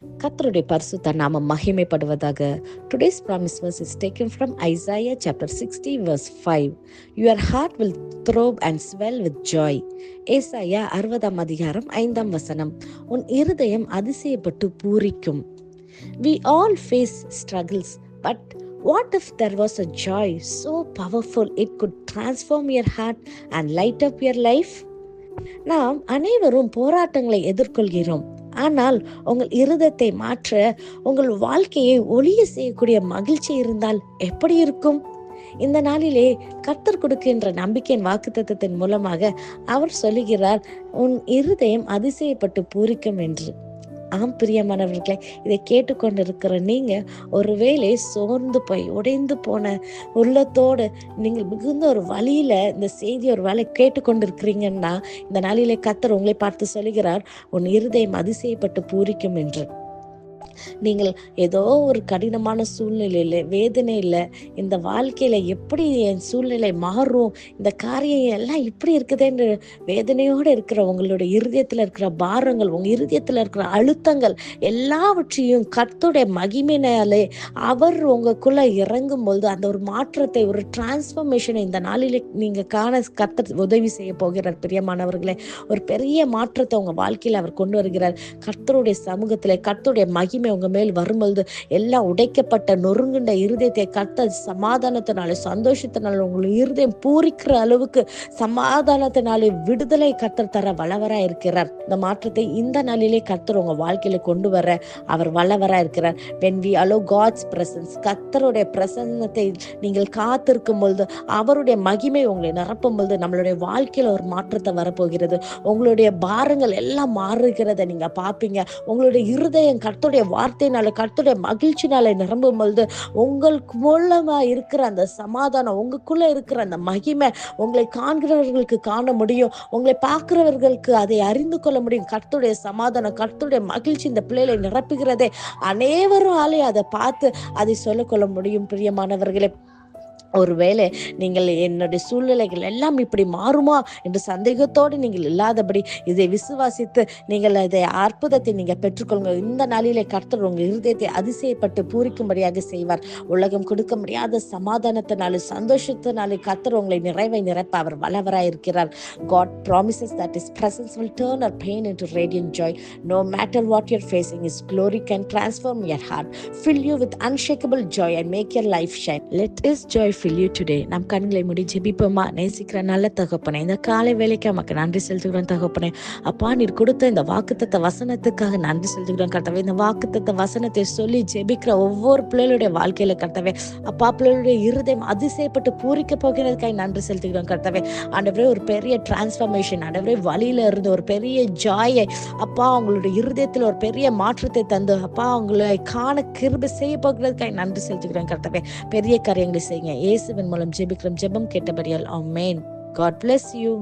கர்த்தருடைய பரிசுத்த நாமம் மகிமைப்படுவதாக. Today's promise verse is taken from Isaiah chapter 60 verse 5. Your heart will throb and swell with joy. ஏசாயா 60 அதிகாரம் 5 வசனம். உன் இருதயம் அதிசயப்பட்டு பூரிக்கும். We all face struggles, but what if there was a joy so powerful it could transform your heart and light up your life? நாம் அனைவரும் போராட்டங்களை எதிர்கொள்கிறோம். ஆனால் உங்கள் இருதயத்தை மாற்ற, உங்கள் வாழ்க்கையை ஒளிய செய்யக்கூடிய மகிழ்ச்சி இருந்தால் எப்படி இருக்கும்? இந்த நாளிலே கர்த்தர் கொடுக்கின்ற நம்பிக்கையின் வாக்குத்தத்தத்தின் மூலமாக அவர் சொல்லுகிறார், உன் இருதயம் அதிசயப்பட்டு பூரிக்கும் என்று. ஆம் பிரியமானவர்களே, இதை கேட்டுக்கொண்டிருக்கிற நீங்க ஒருவேளை சோர்ந்து போய் உடைந்து போன உள்ளத்தோடு நீங்கள் மிகுந்த ஒரு வழியில இந்த செய்தி ஒரு வேலை கேட்டுக்கொண்டிருக்கிறீங்கன்னா, இந்த நாளிலே கர்த்தர் உங்களை பார்த்து சொல்லுகிறார், உன் இருதயம் அதிசயப்பட்டு பூரிக்கும் என்று. நீங்கள் ஏதோ ஒரு கடினமான சூழ்நிலையில, வேதனையில, இந்த வாழ்க்கையில எப்படி என் சூழ்நிலை மாறும், இந்த காரியம் எல்லாம் இப்படி இருக்குதுன்னு வேதனையோடு இருக்கிற உங்களுடைய இருதயத்துல இருக்கிற பாரங்கள், உங்க இருதயத்துல இருக்கிற அழுத்தங்கள் எல்லாவற்றையும் கர்த்தருடைய மகிமையினாலே அவர் உங்களுக்குள்ள இறங்கும் பொழுது அந்த ஒரு மாற்றத்தை, ஒரு டிரான்ஸ்ஃபர்மேஷனை இந்த நாளிலே நீங்க காண கர்த்தர் உதவி செய்ய போகிறார். பிரியமானவர்களே, ஒரு பெரிய மாற்றத்தை உங்க வாழ்க்கையில அவர் கொண்டு வருகிறார். கர்த்தருடைய சமூகத்திலே கர்த்தருடைய மகிமை உங்க மேல் வரும்பொழுது எல்லாம் உடைக்கப்பட்ட நொறுங்குண்ட இருதயத்தை கர்த்தர் சமாதானத்தினாலே, சந்தோஷத்தினால உங்களுடைய இருதயம் பூரிக்கிற அளவுக்கு சமாதானத்தினாலே விடுதலை கர்த்தர் தர வல்லவரா இருக்கிறார். இந்த மாற்றத்தை இந்த நாளிலே கர்த்தர் உங்க வாழ்க்கையில கொண்டு வர அவர் வல்லவரா இருக்கிறார். when we allow God's presence, கர்த்தருடைய பிரசன்னத்தை நீங்கள் காத்திருக்கும் பொழுது, அவருடைய மகிமை உங்களை நிரப்பும் பொழுது நம்மளுடைய வாழ்க்கையில ஒரு மாற்றத்தை வரப்போகிறது. உங்களுடைய பாரங்கள் எல்லாம் மாறுகிறத நீங்க பார்ப்பீங்க. உங்களுடைய இருதயம் கர்த்தருடைய வார்த்தையினால, கர்த்தருடைய மகிழ்ச்சினால நிரம்பும் பொழுது உங்களுக்கு மூலமா இருக்கிற அந்த சமாதானம், உங்களுக்குள்ள இருக்கிற அந்த மகிமை உங்களை காண்கிறவர்களுக்கு காண முடியும். உங்களை பார்க்கிறவர்களுக்கு அதை அறிந்து கொள்ள முடியும். கர்த்தருடைய சமாதானம், கர்த்தருடைய மகிழ்ச்சி இந்த பிள்ளைகளை நிரப்புகிறதே, அனைவரும் அதை பார்த்து அதை சொல்லிக்கொள்ள முடியும். பிரியமானவர்களே, ஒருவேளை நீங்கள் என்னுடைய சூழ்நிலைகள் எல்லாம் இப்படி மாறுமா என்று சந்தேகத்தோடு நீங்கள் இல்லாதபடி இதை விசுவாசித்து நீங்கள் இதை அற்புதத்தை நீங்கள் பெற்றுக்கொள்ளுங்க. இந்த நாளிலே கர்த்தர் உங்கள் இருதயத்தை அதிசயப்பட்டு பூரிக்கும்படியாக செய்வார். உலகம் கொடுக்க முடியாத சமாதானத்தினாலே, சந்தோஷத்தினாலே கர்த்தர் உங்களை நிறைவை நிரப்ப அவர் வல்லவராய் இருக்கிறார். God promises that His presence will turn our pain into radiant joy. No matter what you're facing, His glory can transform your heart, fill you with unshakable joy and make your life shine. Let His joy fill you today. நாம் கண்களை மூடி ஜெபிப்போமா? நேசிக்கிற நல்ல தகப்பனே, இந்த காலை வேளைக்கு நமக்கு நன்றி செலுத்துகிறோம் தகப்பனே. அப்பா, நீர் கொடுத்த இந்த வாக்குத்தத்த வசனத்துக்காக நன்றி செலுத்துகிறோம் கர்த்தாவே. இந்த வாக்குத்தத்த வசனத்தை சொல்லி ஜெபிக்கிற ஒவ்வொரு பிள்ளைகளுடைய வாழ்க்கையில கர்த்தாவே, அப்பா, பிள்ளைகளுடைய இருதயம் அதிசயப்பட்டு பூரிக்க போகிறதுக்காக நன்றி செலுத்துகிறோம் கர்த்தாவே. ஆண்டவரே, ஒரு பெரிய டிரான்ஸ்ஃபர்மேஷன், ஆண்டவரே, வழியில இருந்து ஒரு பெரிய ஜாயை, அப்பா, அவங்களுடைய இருதயத்தில் ஒரு பெரிய மாற்றத்தை தந்து, அப்பா, அவங்களை காண கிருபை செய்ய போகிறதுக்காக நன்றி செலுத்துகிறோம் கர்த்தாவே. பெரிய காரியங்களை செய்யுங்க. இயேசுவின் மூலம் ஜெபிக்கிறோம். ஜெபம் கேட்டபடியால் ஆமென். God bless you.